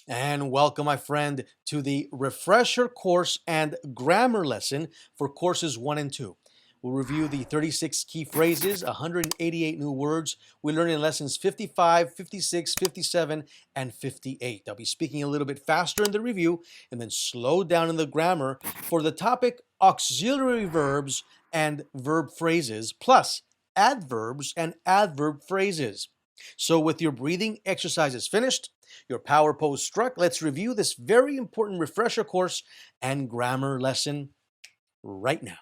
And welcome, my friend, to the refresher course and grammar lesson for courses 1 and 2. We'll review the 36 key phrases, 188 new words we learned in lessons 55, 56, 57, and 58. I'll be speaking a little bit faster in the review and then slow down in the grammar for the topic auxiliary verbs and verb phrases, plus adverbs and adverb phrases. So, with your breathing exercises finished, your power pose struck, let's review this very important refresher course and grammar lesson right now.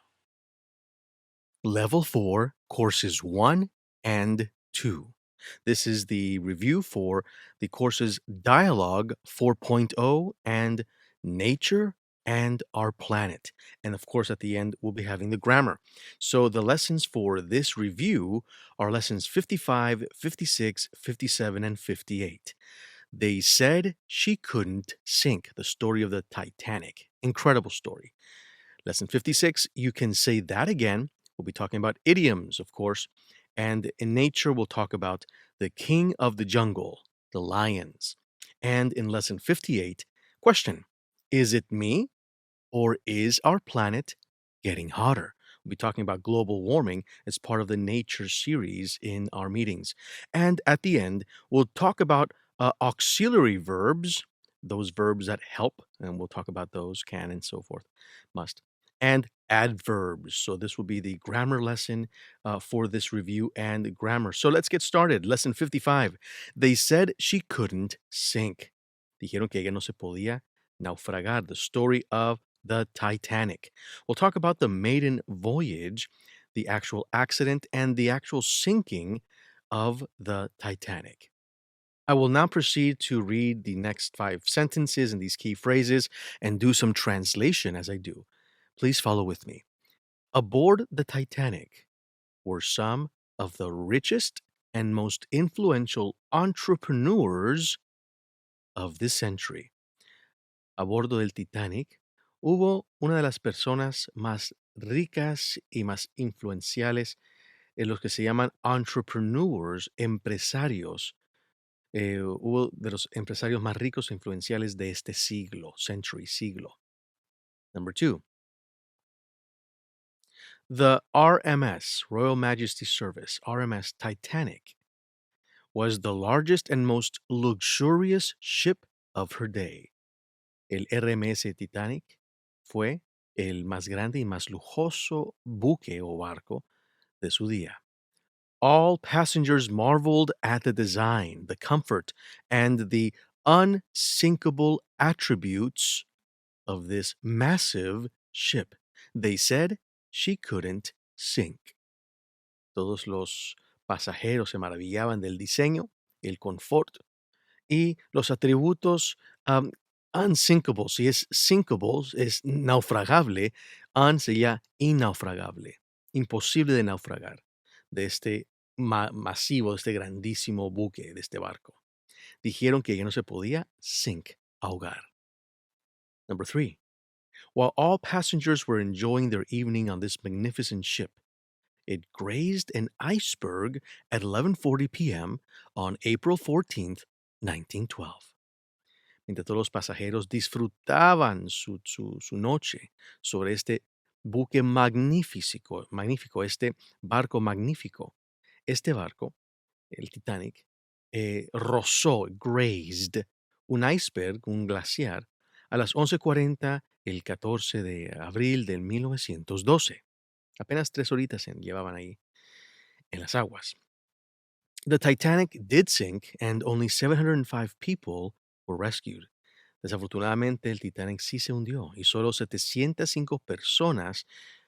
Level 4, Courses 1 and 2. This is the review for the courses Dialogue 4.0 and Nature and Our Planet. And of course, at the end, we'll be having the grammar. So the lessons for this review are lessons 55, 56, 57, and 58. They said she couldn't sink, the story of the Titanic. Incredible story. Lesson 56, you can say that again. We'll be talking about idioms, of course. And in nature, we'll talk about the king of the jungle, the lions. And in lesson 58, question, is it me or is our planet getting hotter? We'll be talking about global warming as part of the nature series in our meetings. And at the end, we'll talk about auxiliary verbs, those verbs that help, and we'll talk about those, can, and so forth, must, and adverbs. So this will be the grammar lesson for this review and grammar. So let's get started. Lesson 55. They said she couldn't sink. Dijeron que ella no se podía naufragar. The story of the Titanic. We'll talk about the maiden voyage, the actual accident, and the actual sinking of the Titanic. I will now proceed to read the next 5 sentences and these key phrases and do some translation as I do. Please follow with me. Aboard the Titanic were some of the richest and most influential entrepreneurs of this century. A bordo del Titanic hubo una de las personas más ricas y más influenciales en los que se llaman entrepreneurs, empresarios. Hubo de los empresarios más ricos e influenciales de este siglo, century, siglo. Number 2. The RMS, Royal Majesty Service, RMS Titanic, was the largest and most luxurious ship of her day. El RMS Titanic fue el más grande y más lujoso buque o barco de su día. All passengers marveled at the design, the comfort, and the unsinkable attributes of this massive ship. They said she couldn't sink. Todos los pasajeros se maravillaban del diseño, el confort y los atributos unsinkable. Si es sinkable, es naufragable. Un sería innaufragable, imposible de naufragar, de este masivo, de este grandísimo buque, de este barco. Dijeron que ya no se podía sink, ahogar. Number 3. While all passengers were enjoying their evening on this magnificent ship, it grazed an iceberg at 11:40 p.m. on April 14th, 1912. Mientras todos los pasajeros disfrutaban su noche sobre este buque magnífico, este barco magnífico. Este barco, el Titanic, rozó, grazed, un iceberg, un glaciar, a las 11:40 el 14 de abril del 1912. Apenas 3 horitas llevaban ahí en las aguas. The Titanic did sink and only 705 people were rescued. Desafortunadamente, el Titanic sí se hundió y solo 705 personas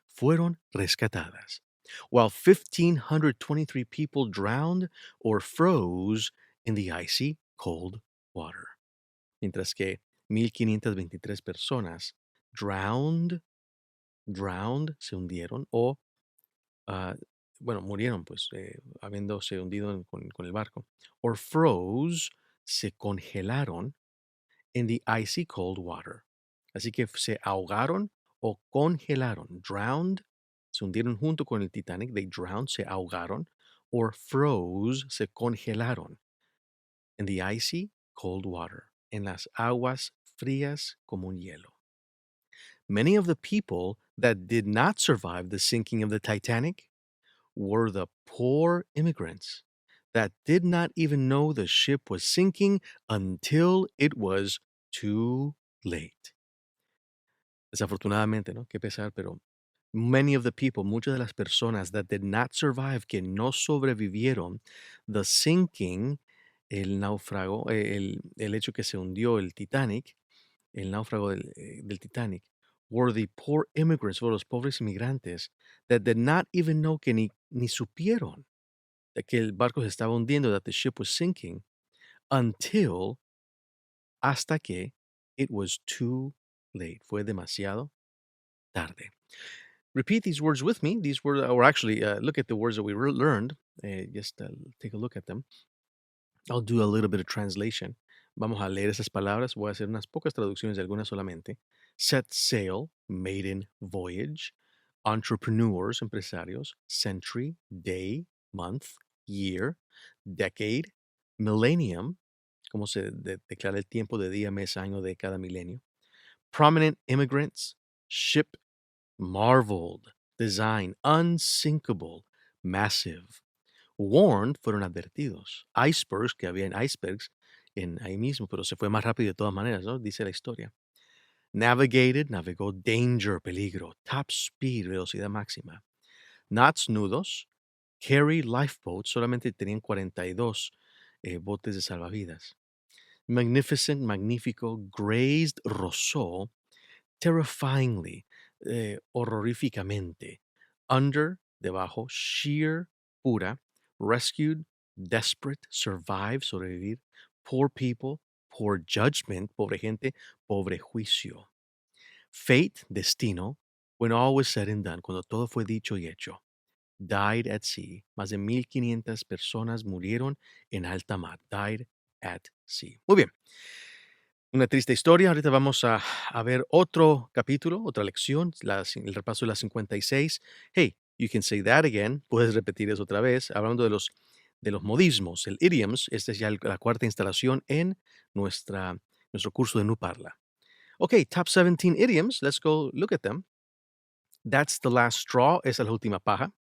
fueron rescatadas, while 1,523 people drowned or froze in the icy cold water. Mientras que 1,523 personas drowned, se hundieron o, murieron, pues, habiéndose hundido con el barco, or froze, se congelaron in the icy cold water. Así que se ahogaron o congelaron. Drowned, se hundieron junto con el Titanic. They drowned, se ahogaron. Or froze, se congelaron in the icy cold water. en las aguas frías como un hielo. Many of the people that did not survive the sinking of the Titanic were the poor immigrants that did not even know the ship was sinking until it was too late. Desafortunadamente, ¿no? Qué pesar, pero many of the people, muchas de las personas that did not survive, que no sobrevivieron, the sinking, el náufrago, el hecho que se hundió el Titanic, el náufrago del Titanic, were the poor immigrants, o los pobres inmigrantes, that did not even know que ni supieron de que el barco se estaba hundiendo, that the ship was sinking, until, hasta que, it was too late. Fue demasiado tarde. Repeat these words with me. These were, or actually, look at the words that we learned. Just take a look at them. I'll do a little bit of translation. Vamos a leer esas palabras. Voy a hacer unas pocas traducciones de algunas solamente. Set sail, maiden voyage. Entrepreneurs, empresarios. Century, day, month, year. Decade, millennium, como se declara el tiempo de día, mes, año, década, milenio. Prominent immigrants, ship, marveled, design, unsinkable, massive. Warned, fueron advertidos. Icebergs, que habían icebergs ahí mismo, pero se fue más rápido de todas maneras, ¿no? Dice la historia. Navigated, navegó, danger, peligro. Top speed, velocidad máxima. Knots, nudos. Carry, lifeboats, solamente tenían 42 botes de salvavidas. Magnificent, magnífico. Grazed, rozó. Terrifyingly, horroríficamente. Under, debajo. Sheer, pura. Rescued, desperate. Survive, sobrevivir. Poor people, poor judgment, pobre gente, pobre juicio. Fate, destino. When all was said and done, cuando todo fue dicho y hecho. Died at sea. Más de 1,500 personas murieron en alta mar. Died at sea. Muy bien. Una triste historia. Ahorita vamos a ver otro capítulo, otra lección, el repaso de las 56. Hey, you can say that again. Puedes repetir eso otra vez. Hablando de los modismos, el idioms. Esta es ya la cuarta instalación en nuestro curso de NuParla. Okay, top 17 idioms. Let's go look at them. That's the last straw. Esa es la última paja.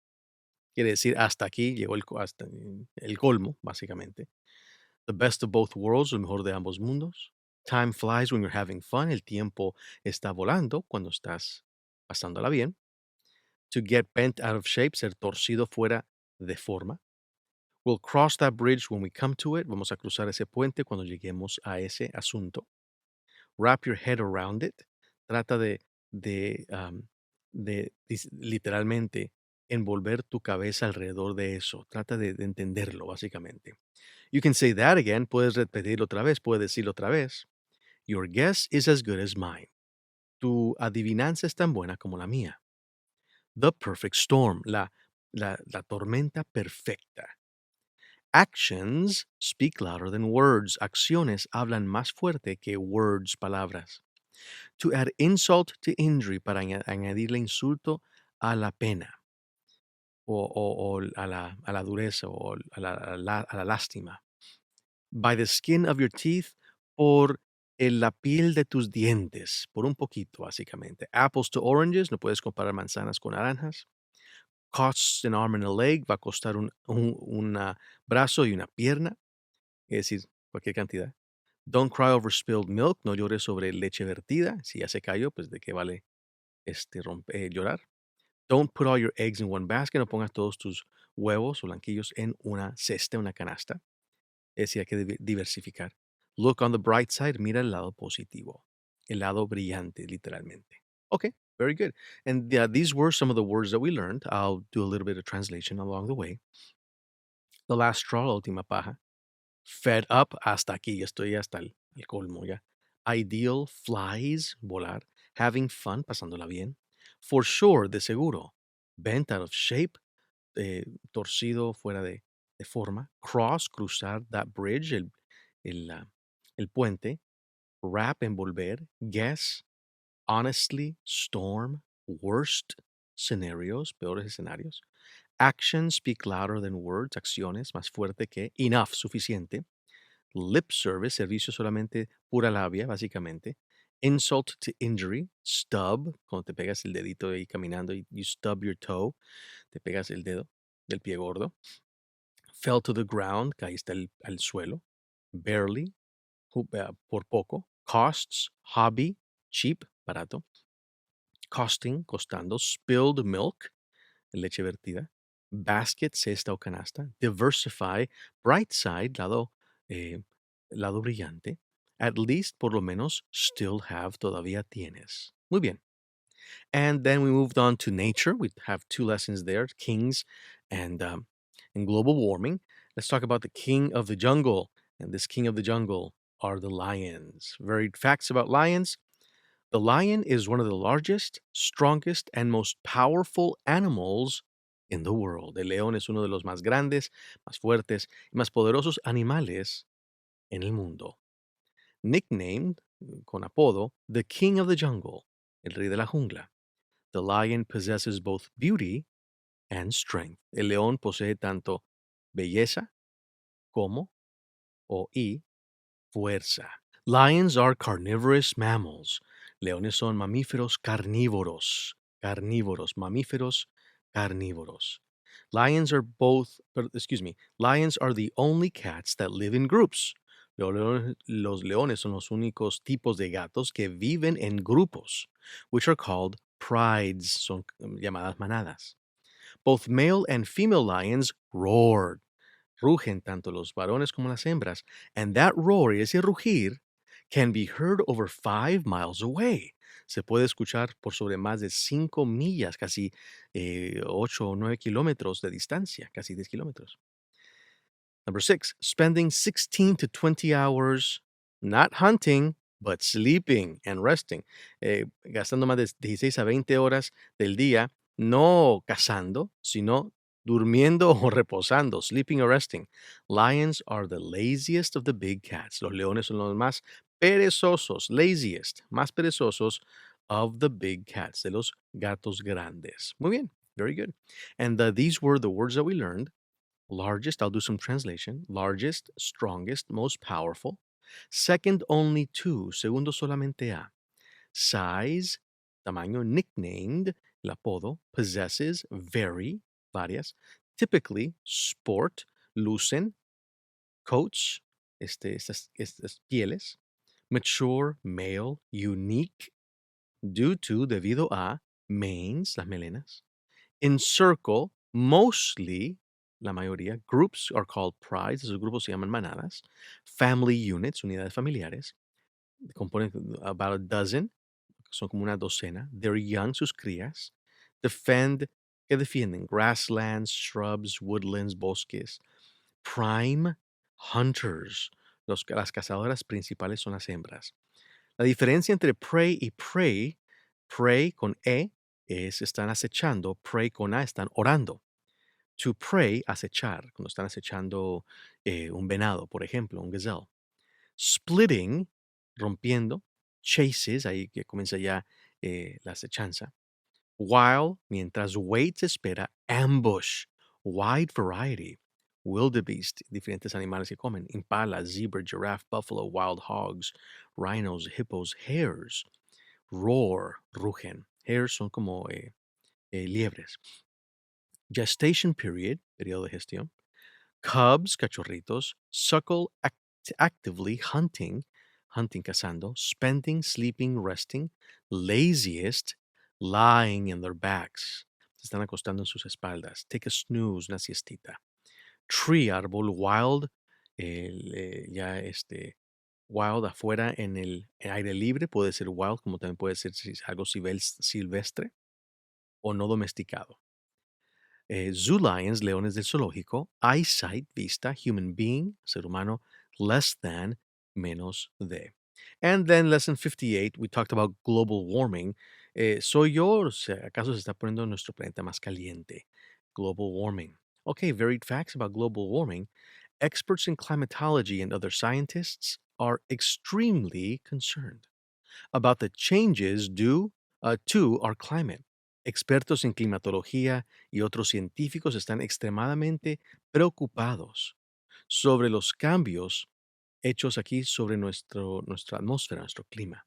Quiere decir hasta aquí llegó hasta el colmo, básicamente. The best of both worlds, lo mejor de ambos mundos. Time flies when you're having fun. El tiempo está volando cuando estás pasándola bien. To get bent out of shape, ser torcido fuera de forma. We'll cross that bridge when we come to it. Vamos a cruzar ese puente cuando lleguemos a ese asunto. Wrap your head around it. Trata de literalmente envolver tu cabeza alrededor de eso. Trata de entenderlo, básicamente. You can say that again. Puedes repetirlo otra vez. Puedes decirlo otra vez. Your guess is as good as mine. Tu adivinanza es tan buena como la mía. The perfect storm. La tormenta perfecta. Actions speak louder than words. Acciones hablan más fuerte que words, palabras. To add insult to injury, para añadirle insulto a la pena, o a la dureza, o a la lástima. By the skin of your teeth, por la piel de tus dientes, por un poquito, básicamente. Apples to oranges, no puedes comparar manzanas con naranjas. Costs an arm and a leg, va a costar un brazo y una pierna, es decir, cualquier cantidad. Don't cry over spilled milk, no llores sobre leche vertida. Si ya se cayó, pues de qué vale llorar. Don't put all your eggs in one basket, no pongas todos tus huevos o blanquillos en una cesta, una canasta. Es decir, hay que diversificar. Look on the bright side, mira el lado positivo, el lado brillante, literalmente. Okay, very good. And these were some of the words that we learned. I'll do a little bit of translation along the way. The last straw, la última paja. Fed up, hasta aquí, ya estoy hasta el colmo ya. Ideal, flies, volar. Having fun, pasándola bien. For sure, de seguro. Bent out of shape, torcido, fuera de forma. Cross, cruzar. That bridge, el puente. Wrap, envolver. Guess. Honestly, storm. Worst scenarios, peores escenarios. Actions speak louder than words. Acciones, más fuerte que enough, suficiente. lip service, servicio solamente pura labia, básicamente. Insult to injury, stub, cuando te pegas el dedito ahí caminando y you stub your toe, te pegas el dedo del pie gordo. Fell to the ground, caíste al suelo. Barely, por poco. Costs, hobby, cheap, barato. Costing, costando. Spilled milk, leche vertida. Basket, cesta o canasta. Diversify, bright side, eh, lado brillante. At least, por lo menos, still have, todavía tienes. Muy bien. And then we moved on to nature. We have two lessons there, kings and global warming. Let's talk about the king of the jungle. And this king of the jungle are the lions. Very facts about lions. The lion is one of the largest, strongest, and most powerful animals in the world. El león es uno de los más grandes, más fuertes y más poderosos animales en el mundo. Nicknamed, con apodo, the king of the jungle, el rey de la jungla. The lion possesses both beauty and strength. El león posee tanto belleza como y fuerza. Lions are carnivorous mammals. Leones son mamíferos carnívoros. Carnívoros, mamíferos carnívoros. Lions are lions are the only cats that live in groups. Los leones son los únicos tipos de gatos que viven en grupos, which are called prides, son llamadas manadas. Both male and female lions roar. Rugen tanto los varones como las hembras, and that roar, ese rugir, can be heard over 5 miles away. Se puede escuchar por sobre más de 5 millas, casi 8 o 9 kilómetros de distancia, casi 10 kilómetros. Number 6, spending 16 to 20 hours not hunting, but sleeping and resting. Gastando más de 16 a 20 horas del día, no cazando, sino durmiendo o reposando, sleeping or resting. Lions are the laziest of the big cats. Los leones son los más perezosos, laziest, más perezosos of the big cats, de los gatos grandes. Muy bien, very good. And these were the words that we learned. Largest, I'll do some translation. Largest, strongest, most powerful. Second only to, segundo solamente a. Size, tamaño, nicknamed, el apodo. Possesses, very, varias. Typically, sport, lucen. Coats, estas pieles. Mature, male, unique. Due to, debido a. Manes, las melenas. Encircle, mostly, la mayoría. Groups are called prides, esos grupos se llaman manadas. Family units, unidades familiares, componen about a dozen, son como una docena. They're young, sus crías. Defend, que defienden. Grasslands, shrubs, woodlands, bosques. Prime, hunters. Las cazadoras principales son las hembras. La diferencia entre prey y prey con es están acechando, pray con A están orando. To pray, acechar, cuando están acechando un venado, por ejemplo, un gazelle. Splitting, rompiendo. Chases, ahí que comienza ya la acechanza. While, mientras wait, espera. Ambush, wide variety. Wildebeest, diferentes animales que comen. Impala, zebra, giraffe, buffalo, wild hogs, rhinos, hippos, hares. Roar, rugen. Hares son como liebres. Gestation period, periodo de gestión. Cubs, cachorritos. Suckle, actively hunting, cazando. Spending, sleeping, resting. Laziest, lying in their backs. Se están acostando en sus espaldas. Take a snooze, una siestita. Tree, árbol. Wild, wild afuera en el aire libre. Puede ser wild, como también puede ser algo silvestre o no domesticado. Zoo lions, leones del zoológico. Eyesight, vista. Human being, ser humano. Less than, menos de. And then lesson 58, we talked about global warming. ¿Soy yo o acaso se está poniendo nuestro planeta más caliente? Global warming. Okay, varied facts about global warming. Experts in climatology and other scientists are extremely concerned about the changes due to our climate. Expertos en climatología y otros científicos están extremadamente preocupados sobre los cambios hechos aquí sobre nuestra atmósfera, nuestro clima.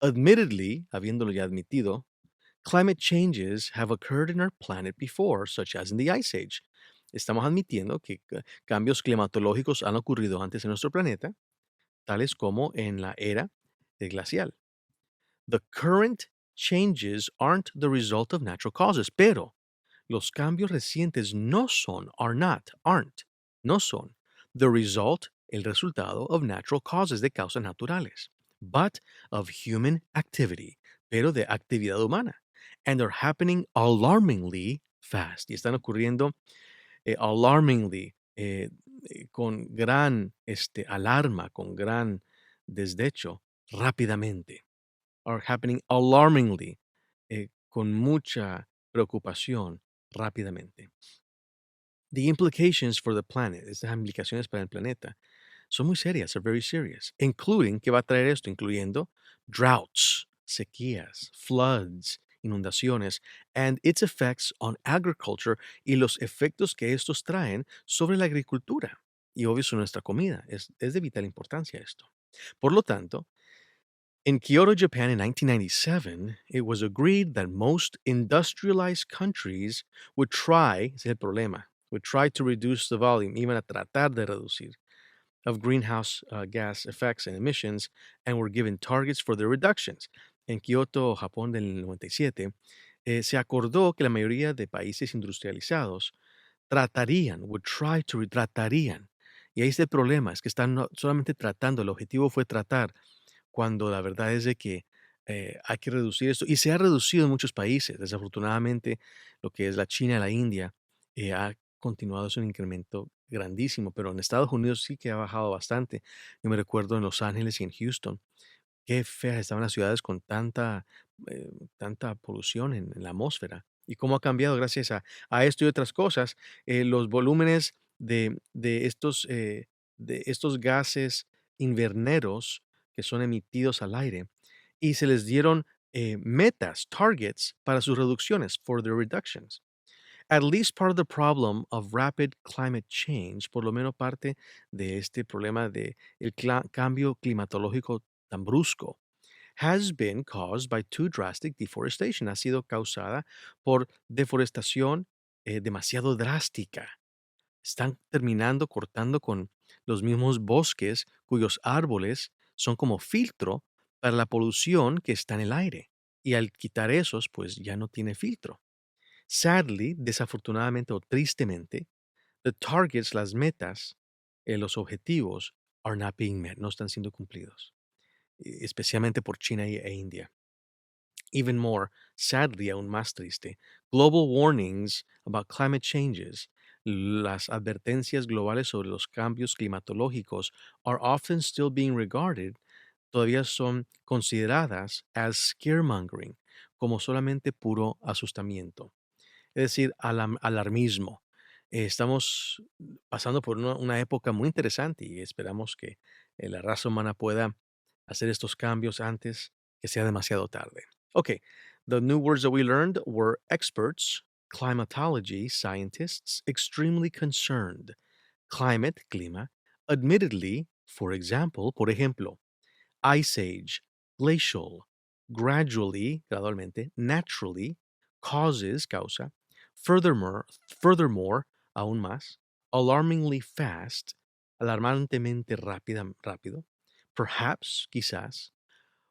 Admittedly, habiéndolo ya admitido, climate changes have occurred in our planet before, such as in the Ice Age. Estamos admitiendo que cambios climatológicos han ocurrido antes en nuestro planeta, tales como en la era glacial. The current changes aren't the result of natural causes, pero los cambios recientes no son, are not, aren't, no son, the result, el resultado of natural causes de causas naturales, but of human activity, pero de actividad humana, and are happening alarmingly fast. Y están ocurriendo alarmingly, con gran alarma, con gran desdecho, rápidamente. Are happening alarmingly, con mucha preocupación, rápidamente. The implications for the planet, estas implicaciones para el planeta, son muy serias, are very serious, including, ¿qué va a traer esto? Incluyendo droughts, sequías, floods, inundaciones, and its effects on agriculture y los efectos que estos traen sobre la agricultura y obvio sobre nuestra comida. Es de vital importancia esto. Por lo tanto, in Kyoto, Japan in 1997, it was agreed that most industrialized countries would try, ese es el problema, would try to reduce the volume, iban a tratar de reducir, of greenhouse gas effects and emissions, and were given targets for their reductions. En Kyoto, Japón del 97, se acordó que la mayoría de países industrializados tratarían, would try to, tratarían. Y ahí está el problema, es que están solamente tratando, el objetivo fue tratar cuando la verdad es de que hay que reducir esto. Y se ha reducido en muchos países. Desafortunadamente, lo que es la China y la India ha continuado es un incremento grandísimo, pero en Estados Unidos sí que ha bajado bastante. Yo me recuerdo en Los Ángeles y en Houston, qué feas estaban las ciudades con tanta polución en la atmósfera. Y cómo ha cambiado gracias a esto y otras cosas, los volúmenes de estos gases inverneros que son emitidos al aire y se les dieron metas, targets para sus reducciones, for their reductions. At least part of the problem of rapid climate change, por lo menos parte de este problema de el cambio climatológico tan brusco, has been caused by too drastic deforestation. Ha sido causada por deforestación demasiado drástica. Están terminando cortando con los mismos bosques cuyos árboles son como filtro para la polución que está en el aire. Y al quitar esos, pues ya no tiene filtro. Sadly, desafortunadamente o tristemente, the targets, las metas, los objetivos, are not being met, no están siendo cumplidos, especialmente por China e India. Even more, sadly, aún más triste, global warnings about climate changes, las advertencias globales sobre los cambios climatológicos, are often still being regarded, todavía son consideradas as scaremongering, como solamente puro asustamiento. Es decir, alarmismo. Estamos pasando por una época muy interesante y esperamos que la raza humana pueda hacer estos cambios antes que sea demasiado tarde. Okay, the new words that we learned were experts, climatology, scientists, extremely concerned, climate, clima, admittedly, for example, por ejemplo, ice age, glacial, gradually, gradualmente, naturally, causes, causa, furthermore, aún más, alarmingly fast, alarmantemente rápido, perhaps, quizás,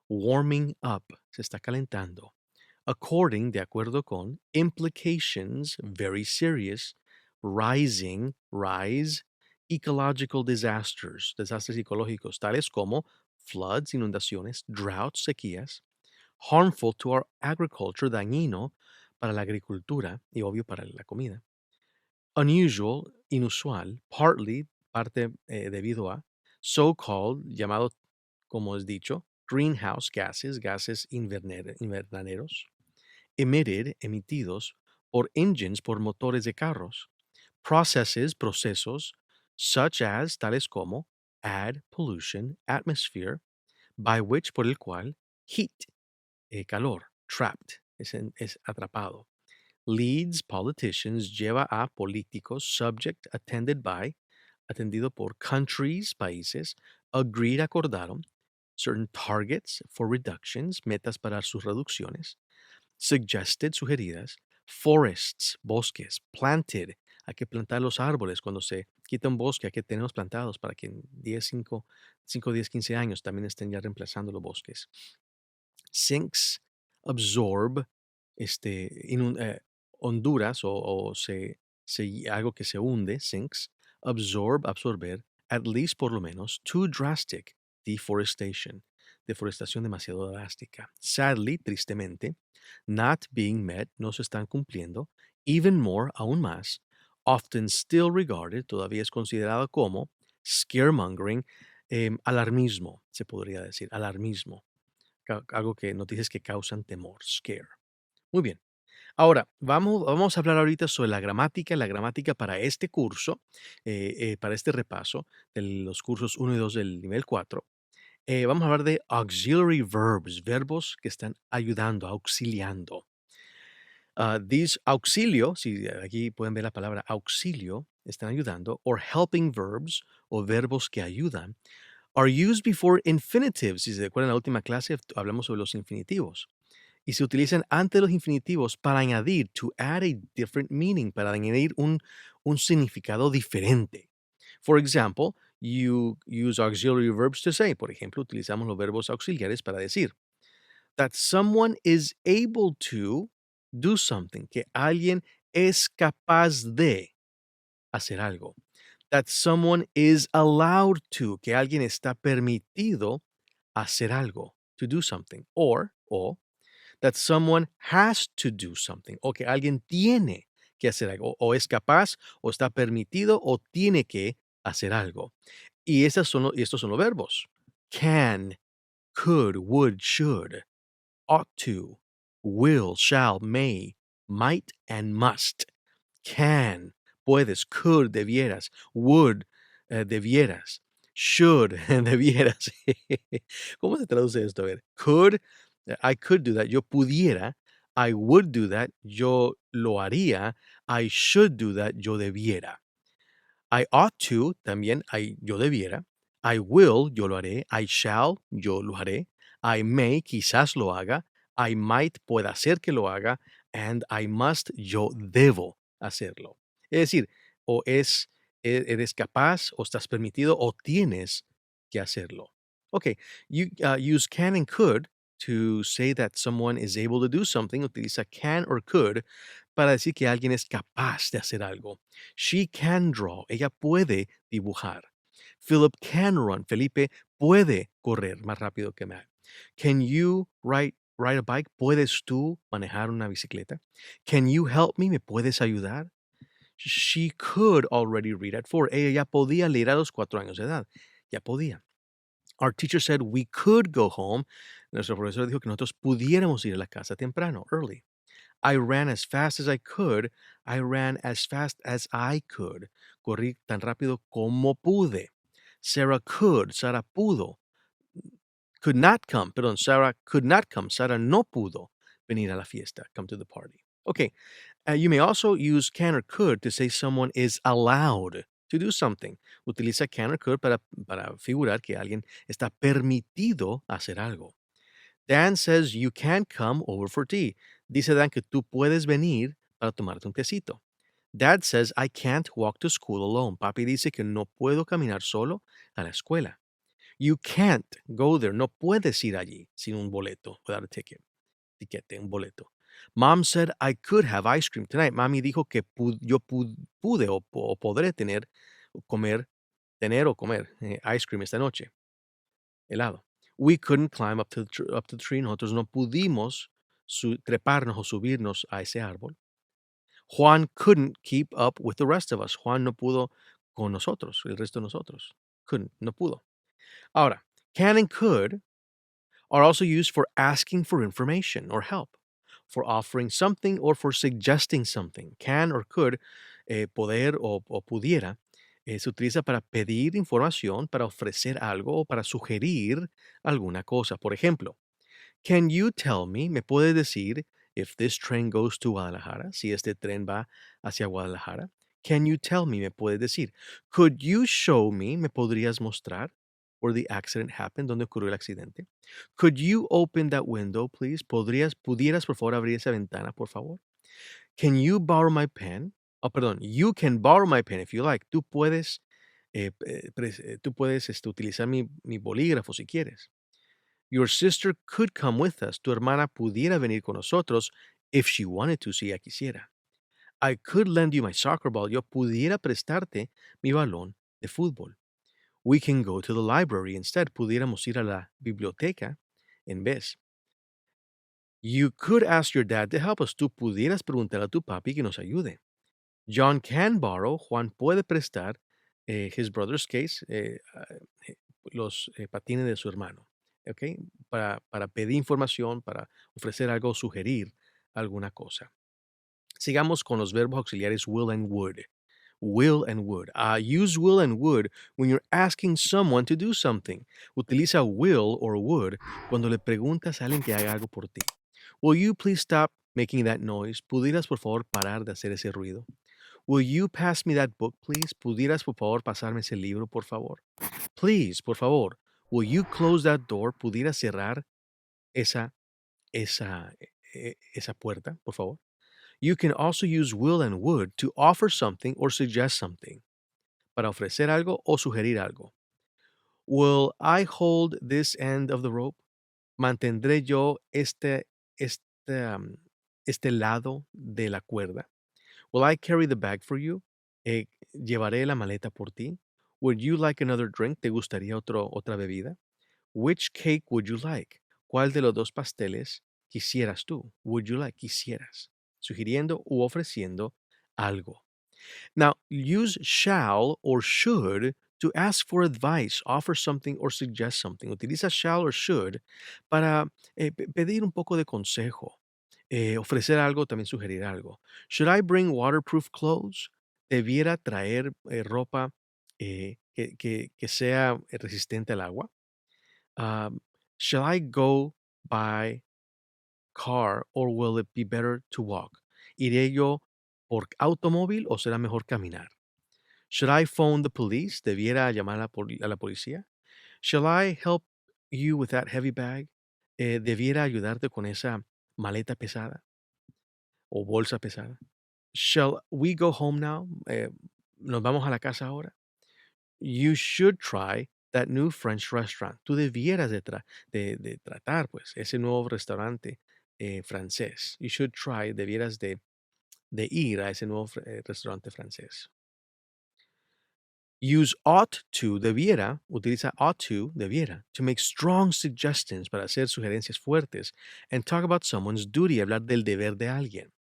warming up, se está calentando, according, de acuerdo con, implications, very serious, rising, rise, ecological disasters, desastres ecológicos, tales como floods, inundaciones, droughts, sequías, harmful to our agriculture, dañino para la agricultura y obvio para la comida, unusual, inusual, partly, parte debido a, so-called, llamado como es dicho, greenhouse gases, gases invernaderos, emitted, emitidos, por engines, por motores de carros, processes, procesos, such as, tales como, add, pollution, atmosphere, by which, por el cual, heat, calor, trapped, es atrapado, leads, politicians, lleva a políticos, subject, attended by, atendido por countries, países, agreed, acordaron, certain targets for reductions, metas para sus reducciones, suggested, sugeridas, forests, bosques, planted, hay que plantar los árboles cuando se quita un bosque, hay que tenerlos plantados para que en 10, 5, 10, 15 años también estén ya reemplazando los bosques. Sinks, absorb, honduras o algo que se hunde, sinks, absorb, absorber, at least por lo menos, too drastic, deforestation, deforestación demasiado drástica. Sadly, tristemente, not being met, no se están cumpliendo, even more, aún más, often still regarded, todavía es considerado como scaremongering, alarmismo, se podría decir, alarmismo algo que noticias que causan temor, scare. Muy bien. Ahora, vamos a hablar ahorita sobre la gramática para este curso, para este repaso de los cursos 1 y 2 del nivel 4. Vamos a hablar de auxiliary verbs, verbos que están ayudando, auxiliando. These auxilio, si aquí pueden ver la palabra auxilio, están ayudando, or helping verbs, o verbos que ayudan, are used before infinitives. Si se acuerdan, en la última clase hablamos sobre los infinitivos. Y se utilizan antes los infinitivos para añadir, to add a different meaning, para añadir un significado diferente. For example, you use auxiliary verbs to say, por ejemplo, utilizamos los verbos auxiliares para decir that someone is able to do something, que alguien es capaz de hacer algo. That someone is allowed to, que alguien está permitido hacer algo, to do something. O that someone has to do something, o que alguien tiene que hacer algo, o es capaz, o está permitido, o tiene que hacer algo. Y estos son los verbos. Can, could, would, should, ought to, will, shall, may, might, and must. Can, puedes, could, debieras, would, debieras, should, debieras. ¿Cómo se traduce esto? A ver, could, I could do that, yo pudiera, I would do that, yo lo haría, I should do that, yo debiera. I ought to, también yo debiera. I will, yo lo haré. I shall, yo lo haré. I may, quizás lo haga. I might, pueda ser que lo haga. And I must, yo debo hacerlo. Es decir, o eres capaz, o estás permitido, o tienes que hacerlo. Okay, you use can and could to say that someone is able to do something. Utiliza can or could para decir que alguien es capaz de hacer algo. She can draw. Ella puede dibujar. Philip can run. Felipe puede correr más rápido que Matt. Can you ride a bike? ¿Puedes tú manejar una bicicleta? Can you help me? ¿Me puedes ayudar? She could already read at 4. Ella ya podía leer a los 4 años de edad. Ya podía. Our teacher said we could go home. Nuestro profesor dijo que nosotros pudiéramos ir a la casa temprano, early. I ran as fast as I could. I ran as fast as I could. Corrí tan rápido como pude. Sarah could. Sarah pudo. Could not come. Perdón, Sarah could not come. Sarah no pudo venir a la fiesta. Come to the party. Okay. You may also use can or could to say someone is allowed to do something. Utiliza can or could para figurar que alguien está permitido hacer algo. Dan says you can come over for tea. Dice Dan que tú puedes venir para tomarte un tecito. Dad says I can't walk to school alone. Papi dice que no puedo caminar solo a la escuela. You can't go there. No puedes ir allí sin un boleto, without a ticket. Tiquete, un boleto. Mom said I could have ice cream tonight. Mami dijo que pude o podré tener o comer ice cream esta noche. Helado. We couldn't climb up to the tree. Nosotros no pudimos treparnos o subirnos a ese árbol. Juan couldn't keep up with the rest of us. Juan no pudo con nosotros, el resto de nosotros. Couldn't, no pudo. Ahora, can and could are also used for asking for information or help, for offering something or for suggesting something. Can or could, poder o pudiera, se utiliza para pedir información, para ofrecer algo o para sugerir alguna cosa. Por ejemplo, can you tell me, me puede decir, if this train goes to Guadalajara, si este tren va hacia Guadalajara? Can you tell me, me puede decir. Could you show me, me podrías mostrar? where the accident happened, donde ocurrió el accidente. Could you open that window, please? ¿Pudieras, por favor, abrir esa ventana, por favor? Can you borrow my pen? Oh, perdón, you can borrow my pen if you like. Tú puedes utilizar mi bolígrafo si quieres. Your sister could come with us. Tu hermana pudiera venir con nosotros if she wanted to, si ella quisiera. I could lend you my soccer ball. Yo pudiera prestarte mi balón de fútbol. We can go to the library instead. Pudiéramos ir a la biblioteca en vez. You could ask your dad to help us. Tú pudieras preguntar a tu papi que nos ayude. John can borrow. Juan puede prestar his brother's case, los patines de su hermano. ¿Ok? Para pedir información, para ofrecer algo, sugerir alguna cosa. Sigamos con los verbos auxiliares will and would. Will and would. Use will and would when you're asking someone to do something. Utiliza will or would cuando le preguntas a alguien que haga algo por ti. Will you please stop making that noise? ¿Pudieras por favor parar de hacer ese ruido? Will you pass me that book, please? ¿Pudieras por favor pasarme ese libro, por favor? Please, por favor. Will you close that door? ¿Pudieras cerrar esa, esa puerta, por favor? You can also use will and would to offer something or suggest something. Para ofrecer algo o sugerir algo. Will I hold this end of the rope? ¿Mantendré yo este, este lado de la cuerda? Will I carry the bag for you? ¿Llevaré la maleta por ti? Would you like another drink? ¿Te gustaría otra bebida? Which cake would you like? ¿Cuál de los dos pasteles quisieras tú? Would you like? Quisieras. Sugiriendo u ofreciendo algo. Now, use shall or should to ask for advice, offer something, or suggest something. Utiliza shall or should para pedir un poco de consejo, ofrecer algo, también sugerir algo. Should I bring waterproof clothes? ¿Debiera traer ropa que sea resistente al agua? Shall I go by car or will it be better to walk? ¿Iré yo por automóvil o será mejor caminar? Should I phone the police? ¿Debiera llamar a la policía? Shall I help you with that heavy bag? ¿Debiera ayudarte con esa maleta pesada o bolsa pesada? Shall we go home now? ¿Nos vamos a la casa ahora? You should try that new French restaurant. Tú debieras de tratar, pues, ese nuevo restaurante francés. You should try, debieras de ir a ese nuevo restaurante francés. Use ought to, debiera, utiliza ought to, debiera, to make strong suggestions, para hacer sugerencias fuertes, and talk about someone's duty, hablar del deber de alguien.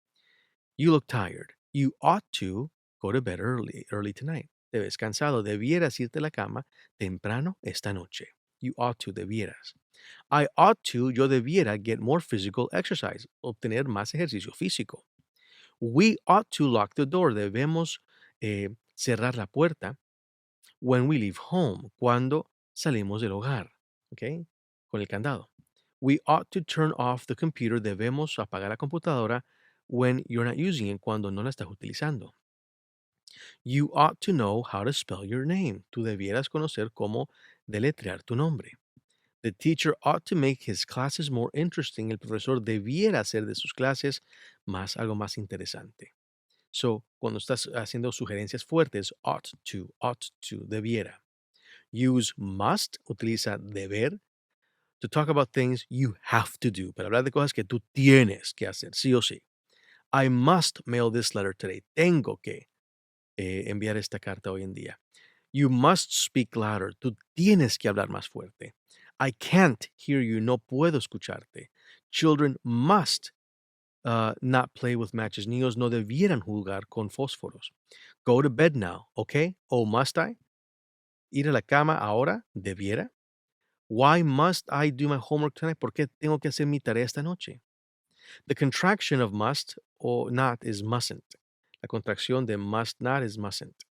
You look tired. You ought to go to bed early tonight. Te ves cansado. Debieras irte a la cama temprano esta noche. You ought to, debieras. I ought to, yo debiera get more physical exercise, obtener más ejercicio físico. We ought to lock the door. Debemos cerrar la puerta when we leave home, cuando salimos del hogar, ¿ok? Con el candado. We ought to turn off the computer. Debemos apagar la computadora when you're not using it, cuando no la estás utilizando. You ought to know how to spell your name. Tú debieras conocer cómo deletrear tu nombre. The teacher ought to make his classes more interesting. El profesor debiera hacer de sus clases algo más interesante. So, cuando estás haciendo sugerencias fuertes, ought to, debiera. Use must, utiliza deber, to talk about things you have to do, para hablar de cosas que tú tienes que hacer, sí o sí. I must mail this letter today. Tengo que enviar esta carta hoy en día. You must speak louder. Tú tienes que hablar más fuerte. I can't hear you. No puedo escucharte. Children must not play with matches. Niños no debieran jugar con fósforos. Go to bed now, okay? Oh, must I? Ir a la cama ahora, debiera. Why must I do my homework tonight? ¿Por qué tengo que hacer mi tarea esta noche? The contraction of must or not is mustn't. La contracción de must not is mustn't.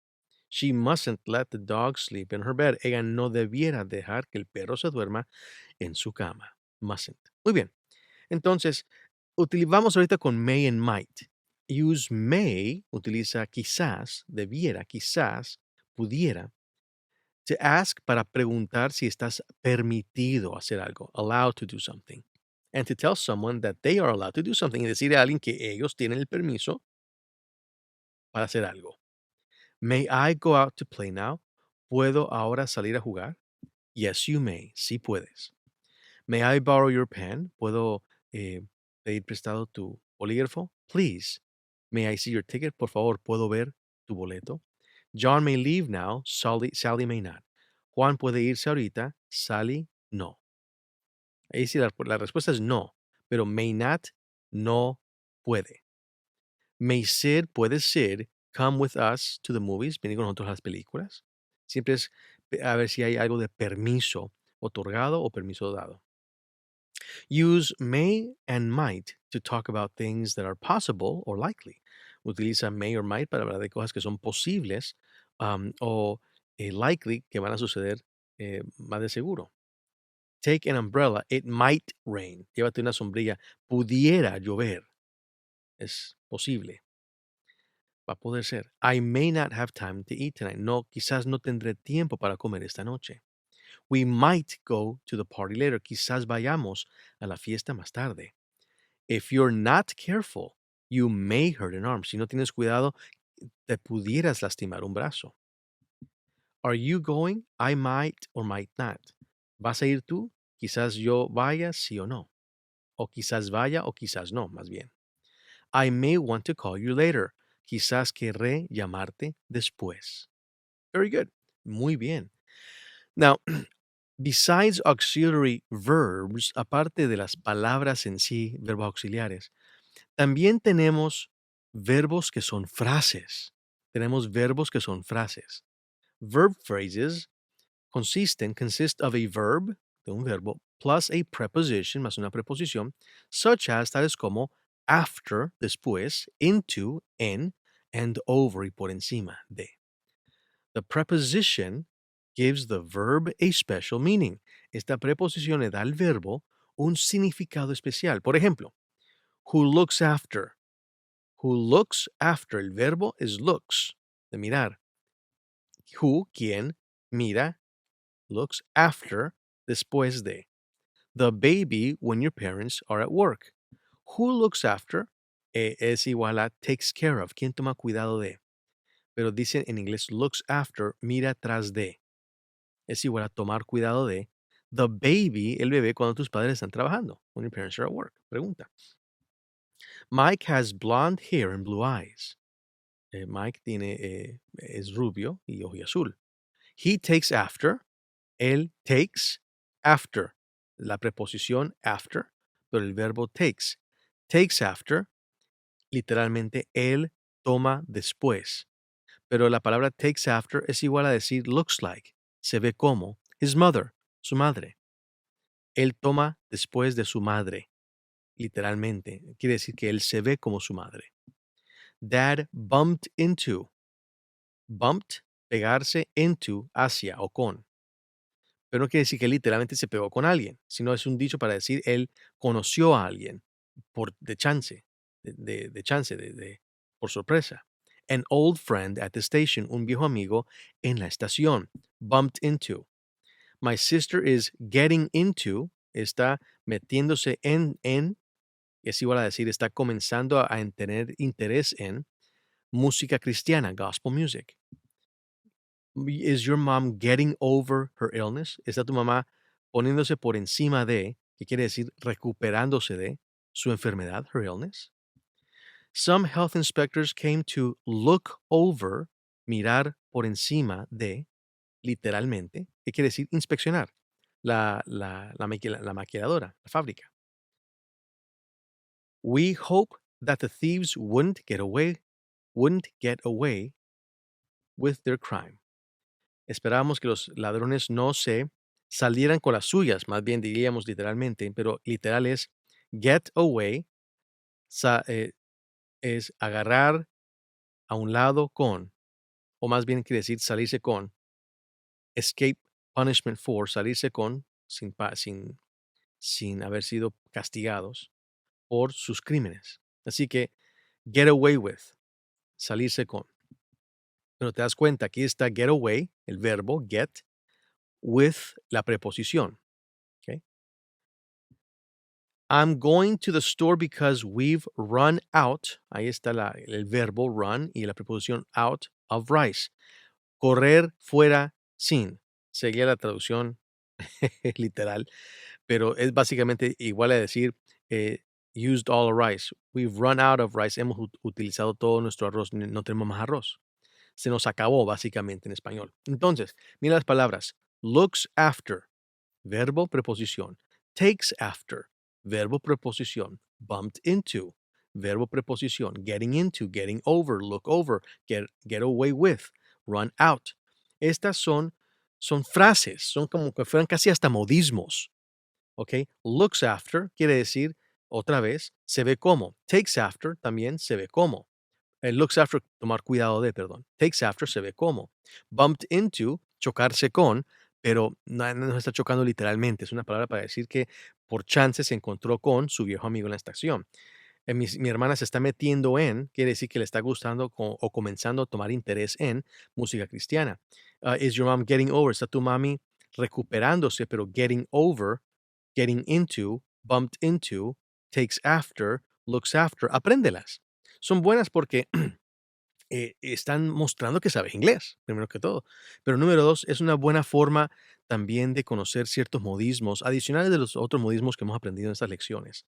She mustn't let the dog sleep in her bed. Ella no debiera dejar que el perro se duerma en su cama. Mustn't. Muy bien. Entonces, vamos ahorita con may and might. Use may, utiliza quizás, debiera, quizás, pudiera. To ask para preguntar si estás permitido hacer algo, allowed to do something. And to tell someone that they are allowed to do something y decirle a alguien que ellos tienen el permiso para hacer algo. May I go out to play now? ¿Puedo ahora salir a jugar? Yes, you may. Sí puedes. May I borrow your pen? ¿Puedo pedir prestado tu bolígrafo? Please. May I see your ticket? Por favor, ¿puedo ver tu boleto? John may leave now. Sally may not. Juan puede irse ahorita. Sally no. Ahí sí la respuesta es no, pero may not no puede. May Sid, puede Sid, come with us to the movies, venir con nosotros a las películas. Siempre es a ver si hay algo de permiso otorgado o permiso dado. Use may and might to talk about things that are possible or likely. Utiliza may or might para hablar de cosas que son posibles o likely que van a suceder más de seguro. Take an umbrella. It might rain. Llévate una sombrilla. Pudiera llover. Es posible. Va a poder ser. I may not have time to eat tonight. No, quizás no tendré tiempo para comer esta noche. We might go to the party later. Quizás vayamos a la fiesta más tarde. If you're not careful, you may hurt an arm. Si no tienes cuidado, te pudieras lastimar un brazo. Are you going? I might or might not. ¿Vas a ir tú? Quizás yo vaya, sí o no. O quizás vaya o quizás no, más bien. I may want to call you later. Quizás querré llamarte después. Very good. Muy bien. Now, besides auxiliary verbs, aparte de las palabras en sí, verbos auxiliares, también tenemos verbos que son frases. Tenemos verbos que son frases. Verb phrases consist of a verb, de un verbo, plus a preposition, más una preposición, such as tales como after, después, into, en, and over y por encima de. The preposition gives the verb a special meaning. Esta preposición le da al verbo un significado especial. Por ejemplo, who looks after. Who looks after. El verbo es looks, de mirar. Who, quien, mira, looks after, después de. The baby when your parents are at work. Who looks after es igual a takes care of, quien toma cuidado de. Pero dicen en inglés looks after, mira tras de. Es igual a tomar cuidado de. The baby, el bebé, cuando tus padres están trabajando. When your parents are at work. Pregunta. Mike has blonde hair and blue eyes. Mike es rubio y ojo azul. He takes after. Él takes after. La preposición after, pero el verbo takes. Takes after, literalmente, él toma después. Pero la palabra takes after es igual a decir looks like. Se ve como. His mother, su madre. Él toma después de su madre. Literalmente. Quiere decir que él se ve como su madre. Dad bumped into. Bumped, pegarse, into, hacia o con. Pero no quiere decir que literalmente se pegó con alguien, sino es un dicho para decir él conoció a alguien de chance, por sorpresa. An old friend at the station, un viejo amigo en la estación. Bumped into. My sister is getting into, está metiéndose en, es igual a decir, está comenzando a tener interés en música cristiana, gospel music. Is your mom getting over her illness? ¿Está tu mamá poniéndose por encima de, que quiere decir recuperándose de su enfermedad, her illness? Some health inspectors came to look over, mirar por encima de, literalmente, ¿qué quiere decir inspeccionar? La maquiladora, la fábrica. We hope that the thieves wouldn't get away with their crime. Esperábamos que los ladrones no se salieran con las suyas, más bien diríamos literalmente, pero literal es get away, es agarrar a un lado con, o más bien quiere decir salirse con, escape punishment for, salirse con, sin haber sido castigados por sus crímenes. Así que get away with, salirse con. Pero te das cuenta, aquí está get away, el verbo get, with la preposición. ¿Ok? I'm going to the store because we've run out. Ahí está el verbo run y la preposición out of rice. Correr fuera sin. Sería la traducción literal, pero es básicamente igual a decir used all our rice. We've run out of rice. Hemos utilizado todo nuestro arroz. No tenemos más arroz. Se nos acabó básicamente en español. Entonces, mira las palabras. Looks after. Verbo, preposición. Takes after. Verbo, preposición. Bumped into. Verbo, preposición. Getting into, getting over, look over, get away with, run out. Estas son frases, son como que fueran casi hasta modismos. ¿Ok? Looks after quiere decir, otra vez, se ve como. Takes after también se ve como. Looks after, tomar cuidado de, perdón. Takes after, se ve como. Bumped into, chocarse con, pero no está chocando literalmente. Es una palabra para decir que por chance se encontró con su viejo amigo en la estación. Mi hermana se está metiendo en, quiere decir que le está gustando o comenzando a tomar interés en música cristiana. Is your mom getting over? Está tu mami recuperándose, pero getting over, getting into, bumped into, takes after, looks after. Apréndelas. Son buenas porque están mostrando que sabes inglés, primero que todo. Pero número dos, es una buena forma también de conocer ciertos modismos adicionales de los otros modismos que hemos aprendido en estas lecciones.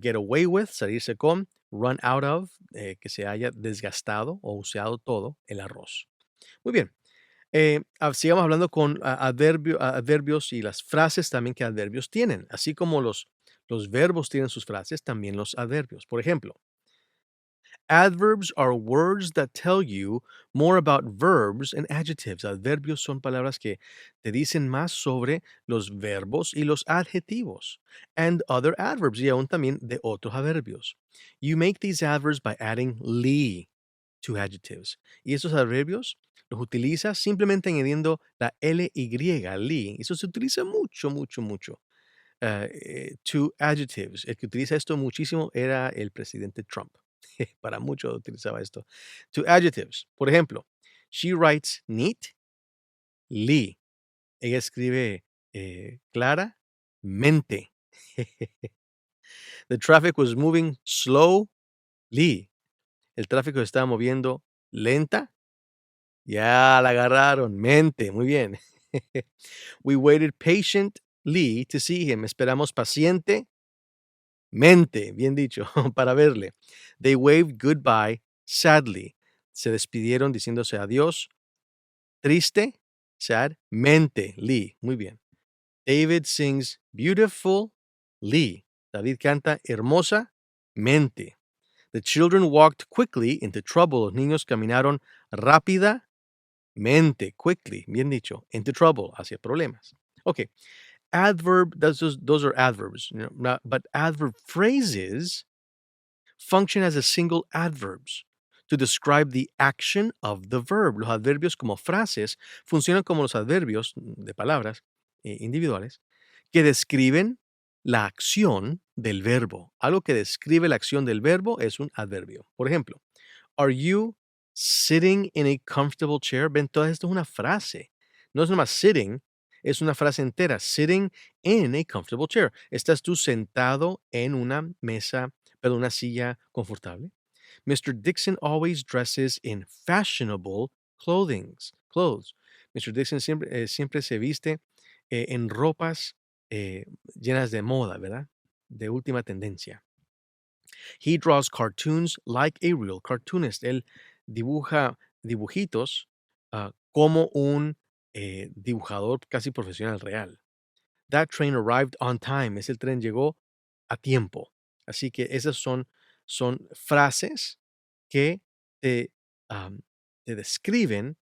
Get away with, salirse con, run out of, que se haya desgastado o usado todo el arroz. Muy bien. Sigamos hablando con adverbios y las frases también que adverbios tienen. Así como los verbos tienen sus frases, también los adverbios. Por ejemplo, adverbs are words that tell you more about verbs and adjectives. Adverbios son palabras que te dicen más sobre los verbos y los adjetivos. And other adverbs, y aún también de otros adverbios. You make these adverbs by adding ly to adjectives. Y esos adverbios los utilizas simplemente añadiendo la ly, ly. Eso se utiliza mucho, mucho, mucho. To adjectives. El que utiliza esto muchísimo era el presidente Trump. Para mucho utilizaba esto. To adjectives. Por ejemplo, she writes neat, Lee. Ella escribe clara, mente. The traffic was moving slow, Lee. El tráfico se estaba moviendo lenta. Ya la agarraron, mente. Muy bien. We waited patiently to see him. Esperamos paciente mente, bien dicho, para verle. They waved goodbye sadly. Se despidieron diciéndose adiós. Triste, sad, mente, Lee. Muy bien. David sings beautiful, Lee. David canta hermosa, mente. The children walked quickly into trouble. Los niños caminaron rápida, mente, quickly, bien dicho, into trouble, hacia problemas. Okay. Those are adverbs, but adverb phrases function as a single adverbs to describe the action of the verb. Los adverbios como frases funcionan como los adverbios de palabras individuales que describen la acción del verbo. Algo que describe la acción del verbo es un adverbio. Por ejemplo, are you sitting in a comfortable chair? Ven, todo esto es una frase. No es nomás sitting, es una frase entera. Sitting in a comfortable chair. ¿Estás tú sentado en una mesa, pero una silla confortable? Mr. Dixon always dresses in fashionable clothes. Mr. Dixon siempre se viste en ropas llenas de moda, ¿verdad? De última tendencia. He draws cartoons like a real cartoonist. Él dibuja dibujitos como un dibujador casi profesional real. That train arrived on time. Ese tren llegó a tiempo. Así que esas son frases que te, te describen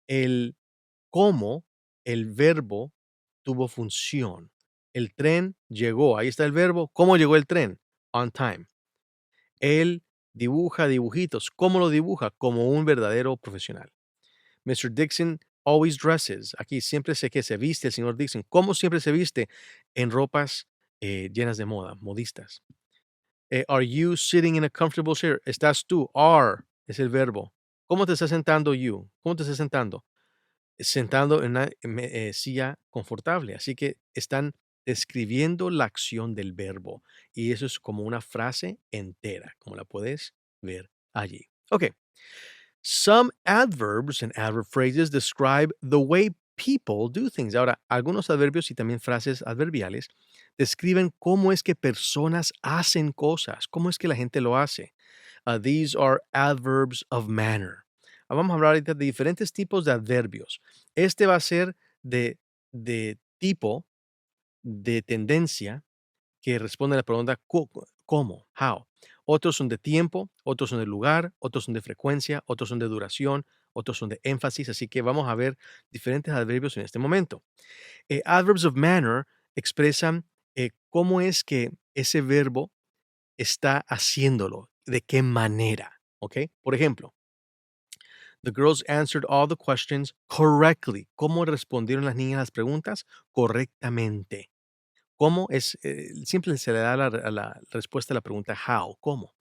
el cómo el verbo tuvo función. El tren llegó. Ahí está el verbo. ¿Cómo llegó el tren? On time. Él dibuja dibujitos. ¿Cómo lo dibuja? Como un verdadero profesional. Mr. Dixon always dresses. Aquí siempre sé que se viste el señor Dixon. ¿Cómo siempre se viste? En ropas llenas de moda, modistas. Are you sitting in a comfortable chair? ¿Estás tú? Are es el verbo. ¿Cómo te estás sentando you? ¿Cómo te estás sentando? sentado en una silla confortable. Así que están describiendo la acción del verbo. Y eso es como una frase entera, como la puedes ver allí. Ok. Some adverbs and adverb phrases describe the way people do things. Ahora, algunos adverbios y también frases adverbiales describen cómo es que personas hacen cosas, cómo es que la gente lo hace. These are adverbs of manner. Vamos a hablar ahorita de diferentes tipos de adverbios. Este va a ser de tipo, de tendencia, que responde a la pregunta ¿cómo? How. Otros son de tiempo, otros son de lugar, otros son de frecuencia, otros son de duración, otros son de énfasis. Así que vamos a ver diferentes adverbios en este momento. Adverbs of manner expresan cómo es que ese verbo está haciéndolo, de qué manera. ¿Ok? Por ejemplo, the girls answered all the questions correctly. ¿Cómo respondieron las niñas las preguntas? Correctamente. ¿Cómo? Siempre se le da la respuesta a la pregunta how, ¿cómo?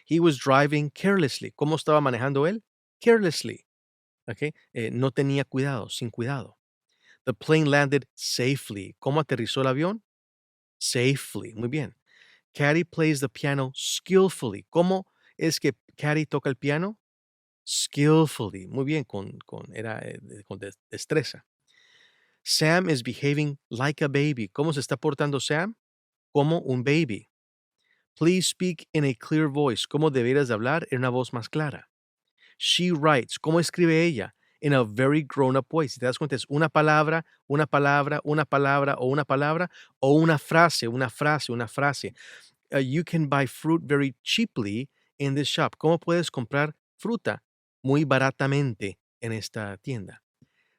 He was driving carelessly. ¿Cómo estaba manejando él? Carelessly. ¿Ok? No tenía cuidado, sin cuidado. The plane landed safely. ¿Cómo aterrizó el avión? Safely. Muy bien. Caddy plays the piano skillfully. ¿Cómo es que Caddy toca el piano? Skillfully. Muy bien, con destreza. Sam is behaving like a baby. ¿Cómo se está portando Sam? Como un baby. Please speak in a clear voice. ¿Cómo deberías de hablar en una voz más clara? She writes. ¿Cómo escribe ella? In a very grown-up way. Si te das cuenta, es una palabra, una palabra, una palabra o una palabra o una frase, una frase, una frase. You can buy fruit very cheaply in this shop. ¿Cómo puedes comprar fruta muy baratamente en esta tienda?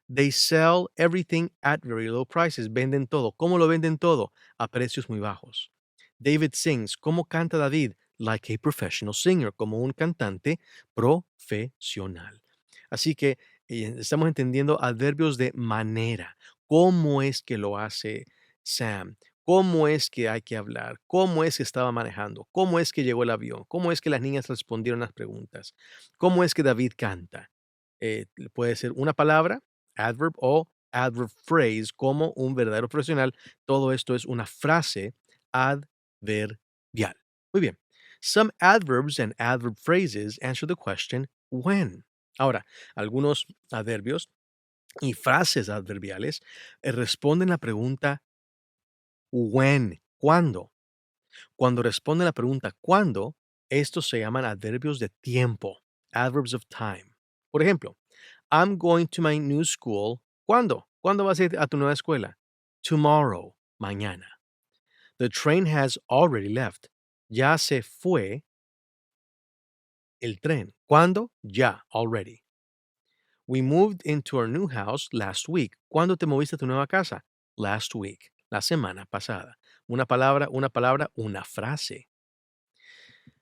They sell everything at very low prices. Venden todo. ¿Cómo lo venden todo? A precios muy bajos. David sings. ¿Cómo canta David? Like a professional singer, como un cantante profesional. Así que estamos entendiendo adverbios de manera. ¿Cómo es que lo hace Sam? ¿Cómo es que hay que hablar? ¿Cómo es que estaba manejando? ¿Cómo es que llegó el avión? ¿Cómo es que las niñas respondieron las preguntas? ¿Cómo es que David canta? Puede ser una palabra, adverb o adverb phrase, como un verdadero profesional. Todo esto es una frase adverbial. Muy bien. Some adverbs and adverb phrases answer the question when. Ahora, algunos adverbios y frases adverbiales responden la pregunta when, ¿cuándo? Cuando responden la pregunta ¿cuándo? Estos se llaman adverbios de tiempo, adverbs of time. Por ejemplo, I'm going to my new school. ¿Cuándo? ¿Cuándo vas a ir a tu nueva escuela? Tomorrow, mañana. The train has already left. Ya se fue el tren. ¿Cuándo? Ya, already. We moved into our new house last week. ¿Cuándo te moviste a tu nueva casa? Last week, la semana pasada. Una palabra, una frase.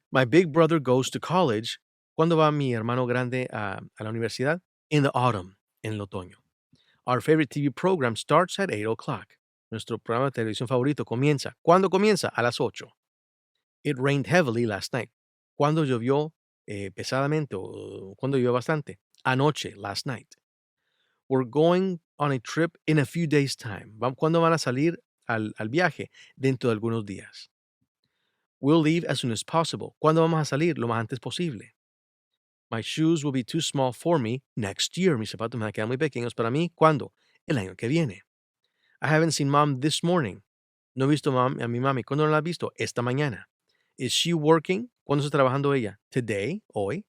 My big brother goes to college. ¿Cuándo va mi hermano grande a la universidad? In the autumn, en el otoño. Our favorite TV program starts at 8 o'clock. Nuestro programa de televisión favorito comienza. ¿Cuándo comienza? A las 8. It rained heavily last night. ¿Cuándo llovió pesadamente o cuándo llovió bastante? Anoche, last night. We're going on a trip in a few days' time. ¿Cuándo van a salir al viaje? Dentro de algunos días. We'll leave as soon as possible. ¿Cuándo vamos a salir? Lo más antes posible. My shoes will be too small for me next year. Mis zapatos me van a quedar muy pequeños para mí. ¿Cuándo? El año que viene. I haven't seen mom this morning. No he visto a mi mami. ¿Cuándo no la has visto? Esta mañana. Is she working? ¿Cuándo está trabajando ella? Today, hoy.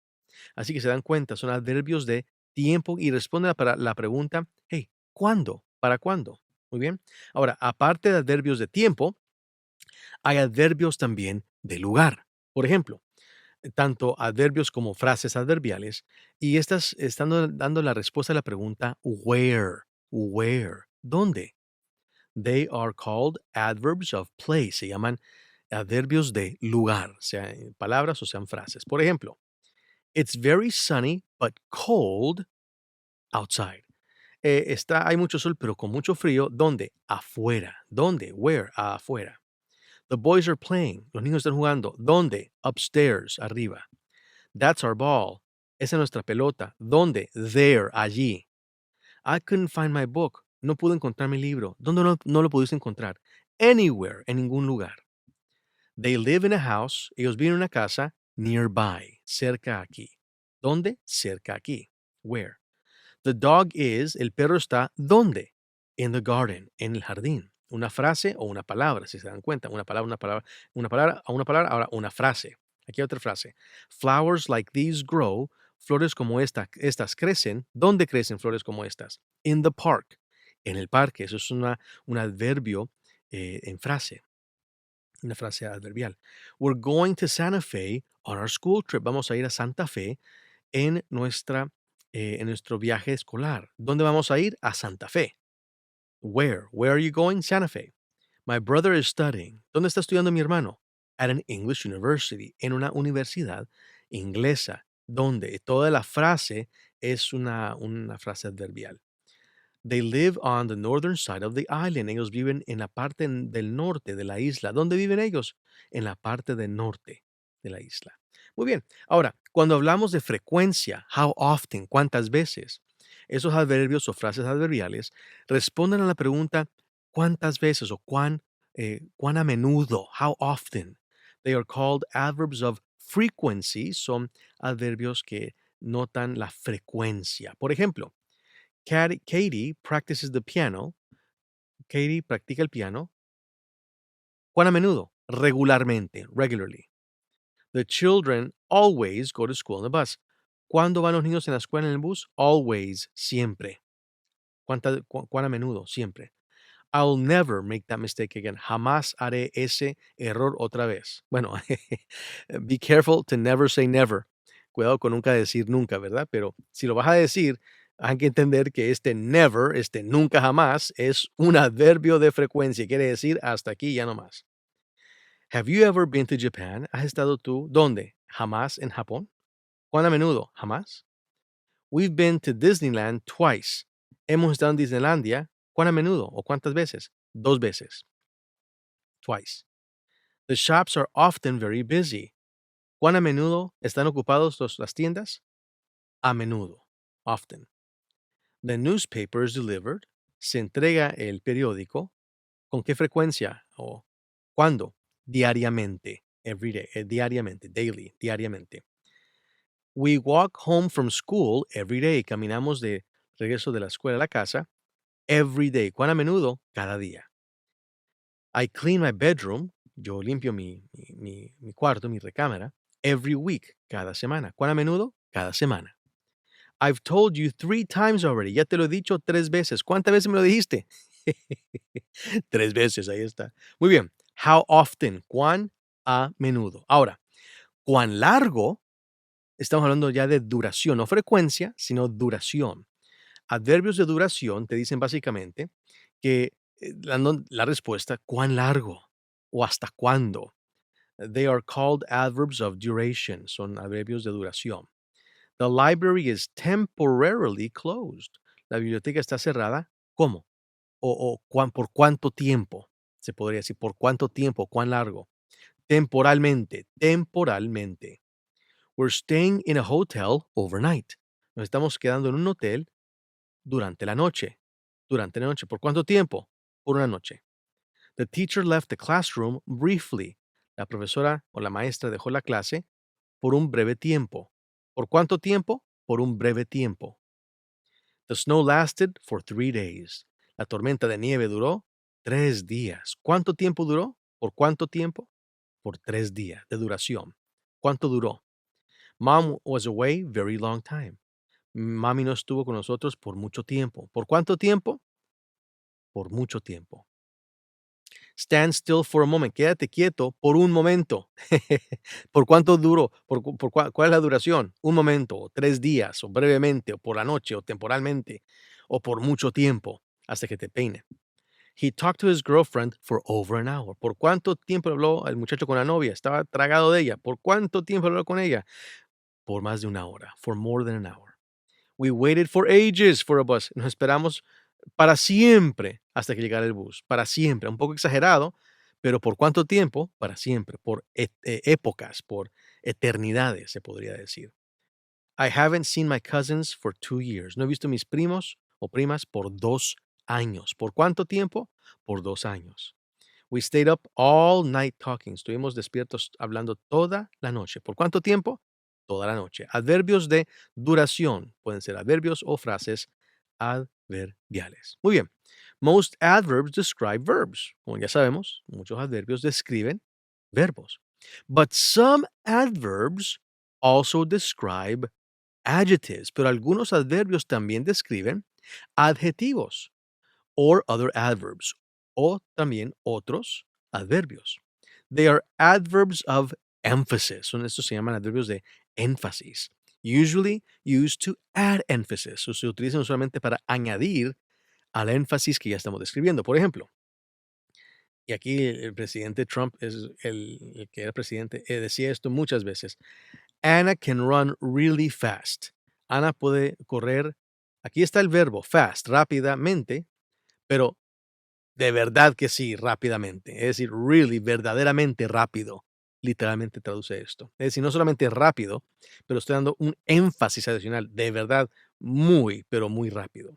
Así que se dan cuenta, son adverbios de tiempo y responden a la pregunta, hey, ¿cuándo? ¿Para cuándo? Muy bien. Ahora, aparte de adverbios de tiempo, hay adverbios también de lugar. Por ejemplo, tanto adverbios como frases adverbiales, y estas están dando la respuesta a la pregunta where, where, ¿dónde? They are called adverbs of place, se llaman adverbios de lugar, sean palabras o sean frases. Por ejemplo, it's very sunny but cold outside. Hay mucho sol, pero con mucho frío. ¿Dónde? Afuera. ¿Dónde? Where? Afuera. The boys are playing. Los niños están jugando. ¿Dónde? Upstairs, arriba. That's our ball. Esa es nuestra pelota. ¿Dónde? There, allí. I couldn't find my book. No pude encontrar mi libro. ¿Dónde no lo pudiste encontrar? Anywhere, en ningún lugar. They live in a house. Ellos viven en una casa nearby, cerca aquí. ¿Dónde? Cerca aquí. Where? The dog is, el perro está, ¿dónde? In the garden, en el jardín. Una frase o una palabra, si se dan cuenta. Una palabra, una palabra, ahora una frase. Aquí hay otra frase. Flowers like these grow. Flores como estas crecen. ¿Dónde crecen flores como estas? In the park. En el parque. Eso es un adverbio en frase. Una frase adverbial. We're going to Santa Fe on our school trip. Vamos a ir a Santa Fe en nuestro viaje escolar. ¿Dónde vamos a ir? A Santa Fe. Where? Where are you going? Santa Fe. My brother is studying. ¿Dónde está estudiando mi hermano? At an English university. En una universidad inglesa. ¿Dónde? Toda la frase es una frase adverbial. They live on the northern side of the island. Ellos viven en la parte del norte de la isla. ¿Dónde viven ellos? En la parte del norte de la isla. Muy bien. Ahora, cuando hablamos de frecuencia, how often, cuántas veces, esos adverbios o frases adverbiales responden a la pregunta cuántas veces o cuán a menudo, how often. They are called adverbs of frequency. Son adverbios que notan la frecuencia. Por ejemplo, Katie practices the piano. Katie practica el piano. ¿Cuán a menudo? Regularmente, regularly. The children always go to school in the bus. ¿Cuándo van los niños en la escuela en el bus? Always, siempre. ¿Cuán a menudo? Siempre. I'll never make that mistake again. Jamás haré ese error otra vez. Bueno, be careful to never say never. Cuidado con nunca decir nunca, ¿verdad? Pero si lo vas a decir, hay que entender que este never, este nunca jamás, es un adverbio de frecuencia. Quiere decir hasta aquí ya no más. Have you ever been to Japan? ¿Has estado tú? ¿Dónde? Jamás en Japón. ¿Cuán a menudo? Jamás. We've been to Disneyland twice. Hemos estado en Disneylandia. ¿Cuán a menudo o cuántas veces? 2 veces. Twice. The shops are often very busy. ¿Cuán a menudo están ocupados las tiendas? A menudo. Often. The newspaper is delivered. Se entrega el periódico. ¿Con qué frecuencia o cuándo? Diariamente. Every day. Diariamente. Daily. Diariamente. We walk home from school every day. Caminamos de regreso de la escuela a la casa. Every day. ¿Cuán a menudo? Cada día. I clean my bedroom. Yo limpio mi cuarto, mi recámara. Every week. Cada semana. ¿Cuán a menudo? Cada semana. I've told you 3 times already. Ya te lo he dicho 3 veces. ¿Cuántas veces me lo dijiste? 3 veces, ahí está. Muy bien. How often? ¿Cuán a menudo? Ahora, ¿cuán largo? Estamos hablando ya de duración, no frecuencia, sino duración. Adverbios de duración te dicen básicamente que la respuesta, ¿cuán largo? O hasta cuándo. They are called adverbs of duration. Son adverbios de duración. The library is temporarily closed. La biblioteca está cerrada. ¿Cómo? ¿Por cuánto tiempo? Se podría decir, ¿por cuánto tiempo? ¿Cuán largo? Temporalmente. Temporalmente. We're staying in a hotel overnight. Nos estamos quedando en un hotel durante la noche. Durante la noche. ¿Por cuánto tiempo? Por una noche. The teacher left the classroom briefly. La profesora o la maestra dejó la clase por un breve tiempo. ¿Por cuánto tiempo? Por un breve tiempo. The snow lasted for 3 days. La tormenta de nieve duró 3 días. ¿Cuánto tiempo duró? ¿Por cuánto tiempo? Por 3 días de duración. ¿Cuánto duró? Mom was away very long time. Mami no estuvo con nosotros por mucho tiempo. ¿Por cuánto tiempo? Por mucho tiempo. Stand still for a moment. Quédate quieto por un momento. ¿Por cuánto duro? ¿Cuál es la duración? Un momento, o 3 días, o brevemente, o por la noche, o temporalmente, o por mucho tiempo, hasta que te peine. He talked to his girlfriend for over an hour. ¿Por cuánto tiempo habló el muchacho con la novia? Estaba tragado de ella. ¿Por cuánto tiempo habló con ella? Por más de una hora. For more than an hour. We waited for ages for a bus. Nos esperamos para siempre hasta que llegara el bus. Para siempre. Un poco exagerado, pero ¿por cuánto tiempo? Para siempre. Por épocas, por eternidades, se podría decir. I haven't seen my cousins for 2 years. No he visto a mis primos o primas por 2 años. ¿Por cuánto tiempo? Por 2 años. We stayed up all night talking. Estuvimos despiertos hablando toda la noche. ¿Por cuánto tiempo? Toda la noche. Adverbios de duración. Pueden ser adverbios o frases adverbiales. Muy bien. Most adverbs describe verbs. Como ya sabemos, muchos adverbios describen verbos. But some adverbs also describe adjectives. Pero algunos adverbios también describen adjetivos or other adverbs, o también otros adverbios. They are adverbs of emphasis. Estos se llaman adverbios de énfasis. Usually used to add emphasis. O se utilizan usualmente para añadir al énfasis que ya estamos describiendo. Por ejemplo, y aquí el presidente Trump es el que era presidente, decía esto muchas veces. Anna can run really fast. Ana puede correr. Aquí está el verbo fast, rápidamente, pero de verdad que sí, rápidamente. Es decir, really, verdaderamente rápido. Literalmente traduce esto. Es decir, no solamente rápido, pero estoy dando un énfasis adicional. De verdad, muy, pero muy rápido.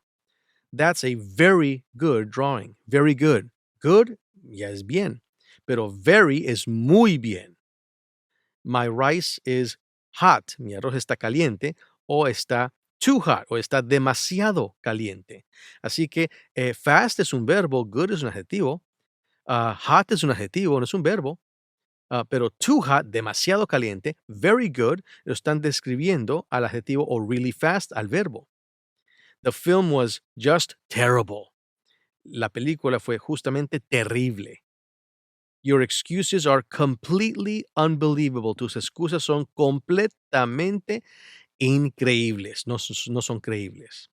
That's a very good drawing. Very good. Good ya es bien, pero very es muy bien. My rice is hot. Mi arroz está caliente o está too hot o está demasiado caliente. Así que fast es un verbo, good es un adjetivo, hot es un adjetivo, no es un verbo, pero too hot, demasiado caliente, very good, lo están describiendo al adjetivo o really fast al verbo. The film was just terrible. La película fue justamente terrible. Your excuses are completely unbelievable. Tus excusas son completamente increíbles, no son creíbles.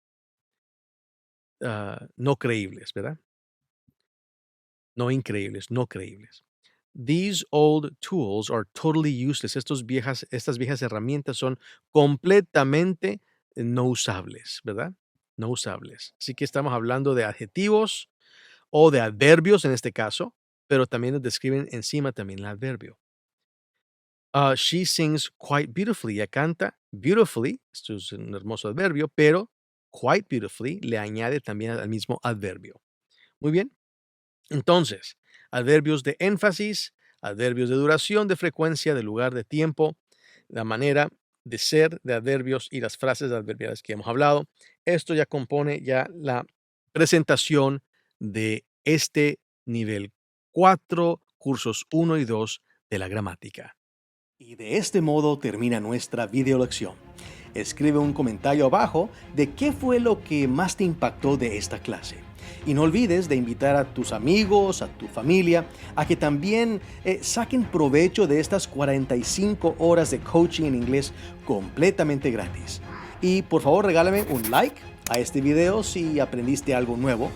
No creíbles, ¿verdad? No increíbles, no creíbles. These old tools are totally useless. Estas viejas herramientas son completamente no usables, ¿verdad? No usables. Así que estamos hablando de adjetivos o de adverbios en este caso, pero también nos describen encima también el adverbio. She sings quite beautifully. Ella canta beautifully. Esto es un hermoso adverbio, pero quite beautifully le añade también al mismo adverbio. Muy bien. Entonces, adverbios de énfasis, adverbios de duración, de frecuencia, de lugar, de tiempo, la manera de ser de adverbios y las frases adverbiales que hemos hablado. Esto ya compone ya la presentación de este nivel 4, cursos 1 y 2 de la gramática. Y de este modo termina nuestra video lección. Escribe un comentario abajo de qué fue lo que más te impactó de esta clase. Y no olvides de invitar a tus amigos, a tu familia, a que también saquen provecho de estas 45 horas de coaching en inglés completamente gratis. Y por favor regálame un like a este video si aprendiste algo nuevo.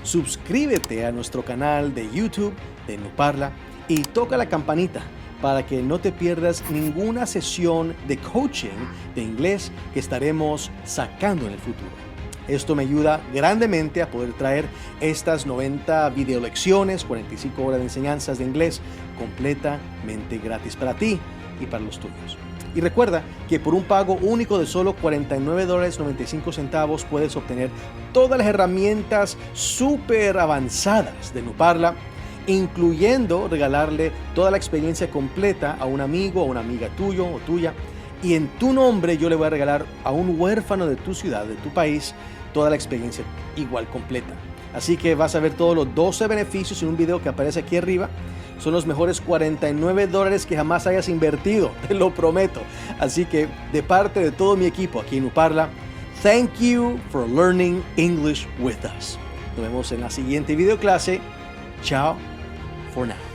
Suscríbete a nuestro canal de YouTube de NuParla y toca la campanita para que no te pierdas ninguna sesión de coaching de inglés que estaremos sacando en el futuro. Esto me ayuda grandemente a poder traer estas 90 video lecciones, 45 horas de enseñanzas de inglés completamente gratis para ti y para los tuyos. Y recuerda que por un pago único de solo $49.95 puedes obtener todas las herramientas súper avanzadas de NuParla, incluyendo regalarle toda la experiencia completa a un amigo o una amiga tuyo o tuya. Y en tu nombre yo le voy a regalar a un huérfano de tu ciudad, de tu país, toda la experiencia igual completa. Así que vas a ver todos los 12 beneficios en un video que aparece aquí arriba. Son los mejores $49 que jamás hayas invertido, te lo prometo. Así que de parte de todo mi equipo aquí en NuParla, thank you for learning English with us. Nos vemos en la siguiente video clase. Ciao for now.